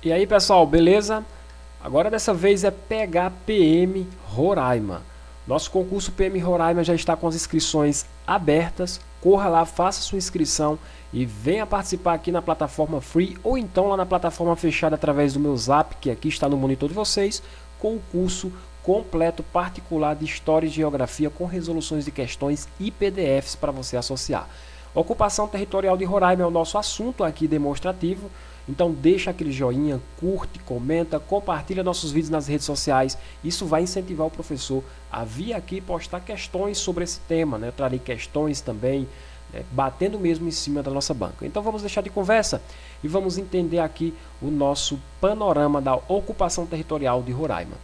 E aí pessoal, beleza? Agora dessa vez é pegar PM Roraima. Nosso concurso PM Roraima já está com as inscrições abertas. Corra lá, faça sua inscrição e venha participar aqui na plataforma Free ou então lá na plataforma fechada através do meu Zap, que aqui está no monitor de vocês, com o curso completo particular de História e Geografia com resoluções de questões e PDFs para você associar. Ocupação territorial de Roraima é o nosso assunto aqui demonstrativo. Então deixa aquele joinha, curte, comenta, compartilha nossos vídeos nas redes sociais. Isso vai incentivar o professor a vir aqui postar questões sobre esse tema, né? Eu trarei questões também, batendo mesmo em cima da nossa banca. Então vamos deixar de conversa e vamos entender aqui o nosso panorama da ocupação territorial de Roraima.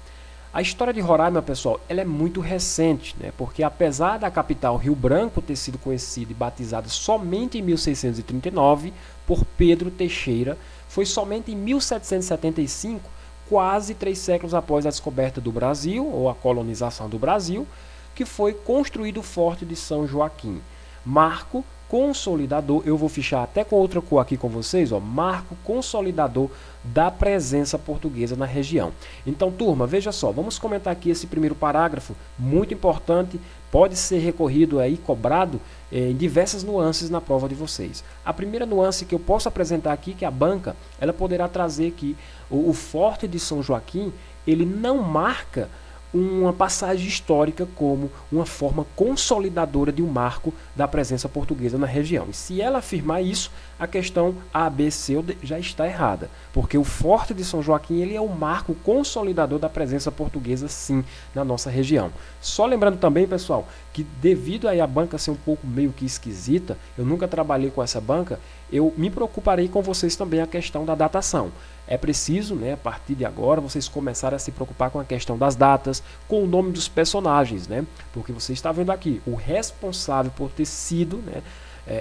A história de Roraima, pessoal, ela é muito recente, né? Porque apesar da capital Rio Branco ter sido conhecida e batizada somente em 1639 por Pedro Teixeira, foi somente em 1775, quase 3 séculos após a descoberta do Brasil, ou a colonização do Brasil, que foi construído o Forte de São Joaquim. Marco consolidador, eu vou fichar até com outra cor aqui com vocês, ó, marco consolidador da presença portuguesa na região. Então, turma, veja só, vamos comentar aqui esse primeiro parágrafo, muito importante, pode ser recorrido aí, cobrado em diversas nuances na prova de vocês. A primeira nuance que eu posso apresentar aqui, que a banca, ela poderá trazer que o Forte de São Joaquim, ele não marca uma passagem histórica como uma forma consolidadora de um marco da presença portuguesa na região. E se ela afirmar isso, a questão A, B, C já está errada, porque o Forte de São Joaquim ele é um marco consolidador da presença portuguesa, sim, na nossa região. Só lembrando também, pessoal, que devido aí a banca ser um pouco meio que esquisita, eu nunca trabalhei com essa banca, eu me preocuparei com vocês também a questão da datação. É preciso, né, a partir de agora, vocês começarem a se preocupar com a questão das datas, com o nome dos personagens, né? Porque você está vendo aqui, o responsável por ter sido, né,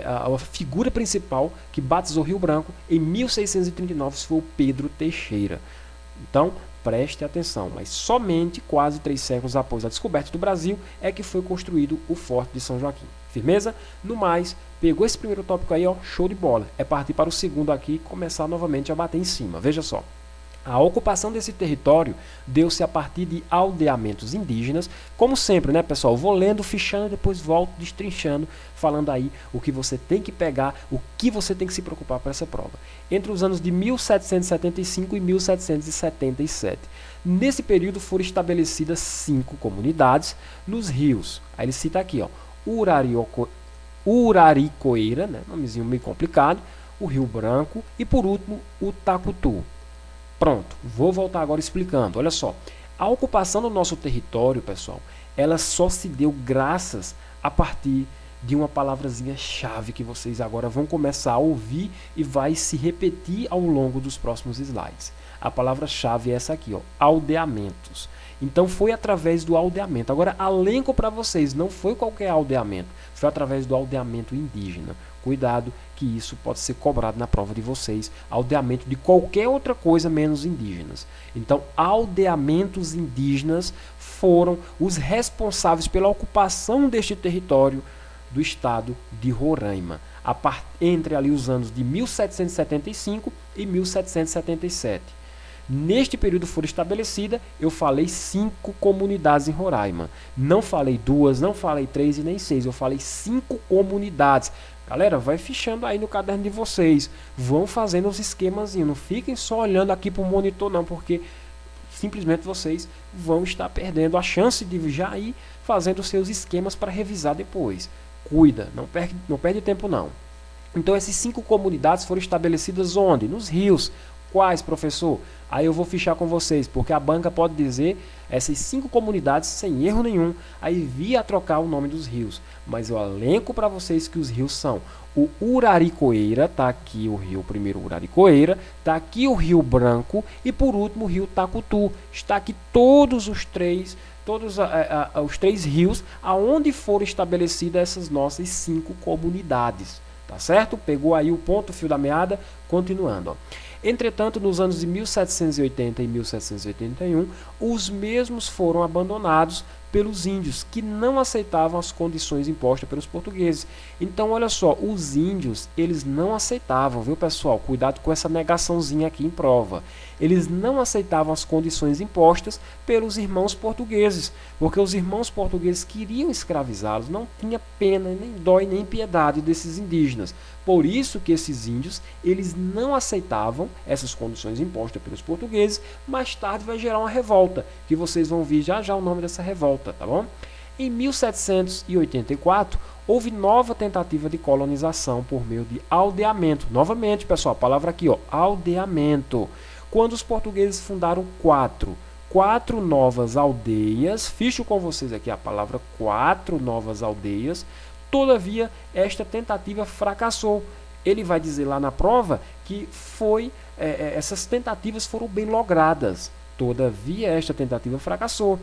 a figura principal que batizou Rio Branco em 1639 foi o Pedro Teixeira. Então, preste atenção, mas somente quase 3 séculos após a descoberta do Brasil é que foi construído o Forte de São Joaquim. Firmeza? No mais, pegou esse primeiro tópico aí, ó, show de bola. É partir para o segundo aqui e começar novamente a bater em cima. Veja só. A ocupação desse território deu-se a partir de aldeamentos indígenas. Como sempre, né, pessoal? Vou lendo, fichando, depois volto destrinchando, falando aí o que você tem que pegar, o que você tem que se preocupar para essa prova. Entre os anos de 1775 e 1777. Nesse período foram estabelecidas 5 comunidades nos rios. Aí ele cita aqui, ó, Uraricoeira, né, nomezinho meio complicado, o Rio Branco e, por último, o Tacutu. Pronto, vou voltar agora explicando. Olha só, a ocupação do nosso território, pessoal, ela só se deu graças a partir de uma palavrazinha chave que vocês agora vão começar a ouvir e vai se repetir ao longo dos próximos slides. A palavra-chave é essa aqui, ó, aldeamentos. Então foi através do aldeamento. Agora, elenco para vocês, não foi qualquer aldeamento, foi através do aldeamento indígena. Cuidado que isso pode ser cobrado na prova de vocês, aldeamento de qualquer outra coisa menos indígenas. Então, aldeamentos indígenas foram os responsáveis pela ocupação deste território do estado de Roraima, entre ali os anos de 1775 e 1777. Neste período foram estabelecidas, eu falei 5 comunidades em Roraima. Não falei 2, não falei 3 e nem 6, eu falei 5 comunidades. Galera, vai fichando aí no caderno de vocês, vão fazendo os esquemas, não fiquem só olhando aqui para o monitor não, porque simplesmente vocês vão estar perdendo a chance de já ir fazendo os seus esquemas para revisar depois. Cuida, não perde tempo não. Então essas 5 comunidades foram estabelecidas onde? Nos rios. Quais, professor? Aí eu vou fichar com vocês, porque a banca pode dizer essas 5 comunidades sem erro nenhum, aí via trocar o nome dos rios. Mas eu elenco para vocês que os rios são o Uraricoeira, tá aqui o rio primeiro Uraricoeira, tá aqui o Rio Branco e por último o rio Tacutu. Está aqui todos os três rios aonde foram estabelecidas essas nossas 5 comunidades. Tá certo? Pegou aí o ponto, fio da meada, continuando, ó. Entretanto, nos anos de 1780 e 1781, os mesmos foram abandonados pelos índios, que não aceitavam as condições impostas pelos portugueses. Então, olha só, os índios, eles não aceitavam, viu, pessoal? Cuidado com essa negaçãozinha aqui em prova. Eles não aceitavam as condições impostas pelos irmãos portugueses, porque os irmãos portugueses queriam escravizá-los, não tinha pena, nem dó e nem piedade desses indígenas. Por isso que esses índios, eles não aceitavam essas condições impostas pelos portugueses. Mais tarde vai gerar uma revolta, que vocês vão ver já já o nome dessa revolta, tá bom? Em 1784, houve nova tentativa de colonização por meio de aldeamento. Novamente, pessoal, a palavra aqui, ó, aldeamento. Quando os portugueses fundaram quatro novas aldeias, ficho com vocês aqui a palavra quatro novas aldeias. Todavia, esta tentativa fracassou. Ele vai dizer lá na prova que essas tentativas foram bem logradas. Todavia, esta tentativa fracassou.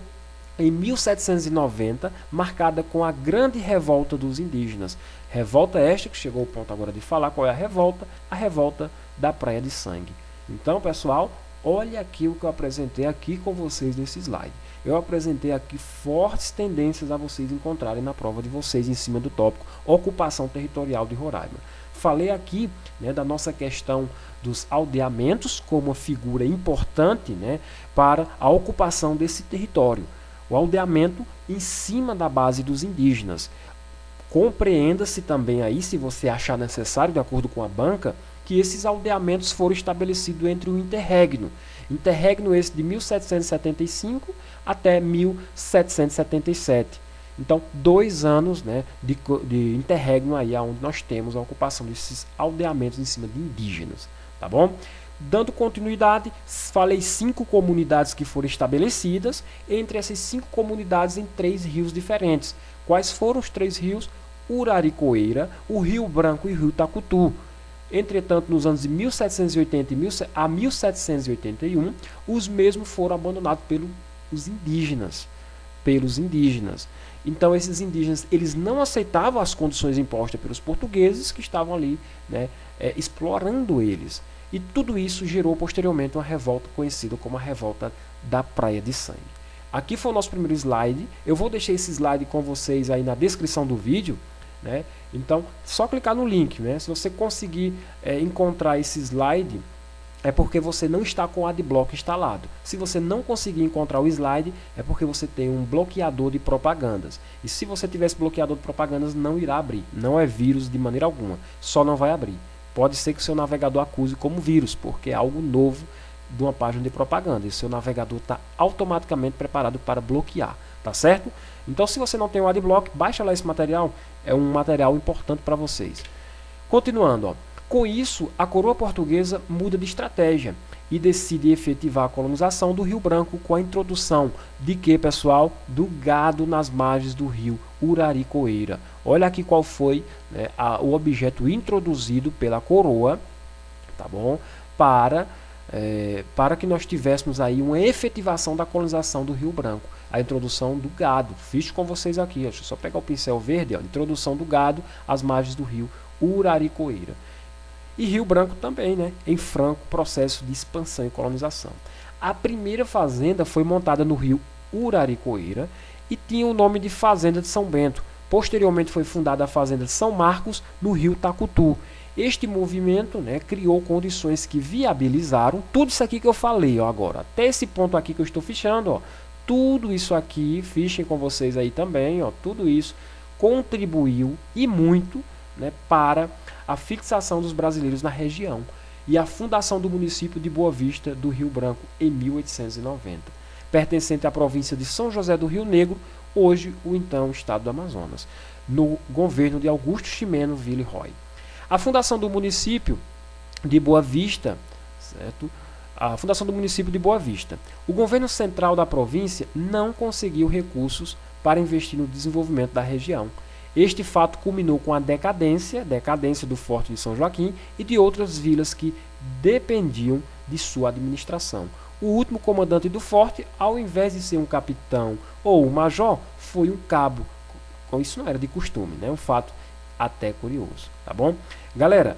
Em 1790, marcada com a grande revolta dos indígenas. Revolta esta, que chegou ao ponto agora de falar qual é a revolta da Praia de Sangue. Então, pessoal, olha aqui o que eu apresentei aqui com vocês nesse slide. Eu apresentei aqui fortes tendências a vocês encontrarem na prova de vocês em cima do tópico ocupação territorial de Roraima. Falei aqui, né, da nossa questão dos aldeamentos como uma figura importante, né, para a ocupação desse território. O aldeamento em cima da base dos indígenas. Compreenda-se também aí, se você achar necessário, de acordo com a banca, que esses aldeamentos foram estabelecidos entre o interregno. Interregno esse de 1775 até 1777. Então, 2 anos, né, de interregno aí, onde nós temos a ocupação desses aldeamentos em cima de indígenas. Tá bom? Dando continuidade, falei 5 comunidades que foram estabelecidas. Entre essas 5 comunidades, em 3 rios diferentes. Quais foram os 3 rios? Uraricoeira, o Rio Branco e o Rio Tacutu. Entretanto, nos anos de 1780 a 1781, os mesmos foram abandonados pelos indígenas. Então, esses indígenas, eles não aceitavam as condições impostas pelos portugueses que estavam ali, né, explorando eles. E tudo isso gerou posteriormente uma revolta conhecida como a revolta da Praia de Sangue. Aqui foi o nosso primeiro slide. Eu vou deixar esse slide com vocês aí na descrição do vídeo, né? Então, só clicar no link, né? Se você conseguir encontrar esse slide, é porque você não está com o Adblock instalado. Se você não conseguir encontrar o slide, é porque você tem um bloqueador de propagandas. E se você tiver esse bloqueador de propagandas, não irá abrir. Não é vírus de maneira alguma. Só não vai abrir. Pode ser que o seu navegador acuse como vírus, porque é algo novo de uma página de propaganda. E o seu navegador está automaticamente preparado para bloquear. Tá certo? Então, se você não tem o Adblock, baixa lá esse material. É um material importante para vocês. Continuando, ó. Com isso, a coroa portuguesa muda de estratégia e decide efetivar a colonização do Rio Branco com a introdução de quê, pessoal? Do gado nas margens do rio Uraricoeira. Olha aqui qual foi, né, o objeto introduzido pela coroa, tá bom? Para que nós tivéssemos aí uma efetivação da colonização do Rio Branco. A introdução do gado. Fiz com vocês aqui, ó. Deixa eu só pegar o pincel verde, ó. Introdução do gado às margens do rio Uraricoeira. E Rio Branco também, né, em franco processo de expansão e colonização. A primeira fazenda foi montada no rio Uraricoeira e tinha o nome de Fazenda de São Bento. Posteriormente foi fundada a Fazenda de São Marcos, no rio Tacutu. Este movimento, né, criou condições que viabilizaram tudo isso aqui que eu falei, ó, agora. Até esse ponto aqui que eu estou fichando, ó, tudo isso aqui, fichem com vocês aí também, ó, tudo isso contribuiu e muito, né, para a fixação dos brasileiros na região e a fundação do município de Boa Vista do Rio Branco em 1890, pertencente à província de São José do Rio Negro, hoje o então estado do Amazonas, no governo de Augusto Ximeno Villeroy. A fundação do município de Boa Vista, certo? A fundação do município de Boa Vista. O governo central da província não conseguiu recursos para investir no desenvolvimento da região. Este fato culminou com a decadência do Forte de São Joaquim e de outras vilas que dependiam de sua administração. O último comandante do forte, ao invés de ser um capitão ou um major, foi um cabo. Isso não era de costume, né? Um fato até curioso, tá bom? Galera,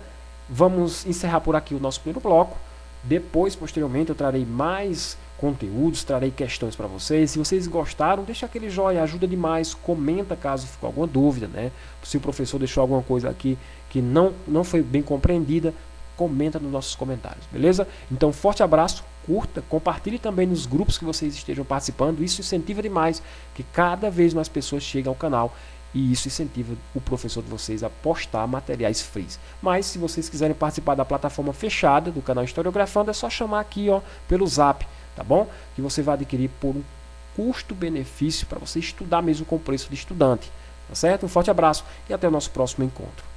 vamos encerrar por aqui o nosso primeiro bloco. Depois, posteriormente, eu trarei mais conteúdos, trarei questões para vocês. Se vocês gostaram, deixa aquele joinha, ajuda demais. Comenta caso ficou alguma dúvida, né? Se o professor deixou alguma coisa aqui que não foi bem compreendida, comenta nos nossos comentários, beleza? Então, forte abraço, curta, compartilhe também nos grupos que vocês estejam participando. Isso incentiva demais que cada vez mais pessoas cheguem ao canal. E isso incentiva o professor de vocês a postar materiais free. Mas se vocês quiserem participar da plataforma fechada do canal Historiografando, é só chamar aqui, ó, pelo Zap, tá bom? Que você vai adquirir por um custo-benefício para você estudar mesmo com preço de estudante, tá certo? Um forte abraço e até o nosso próximo encontro.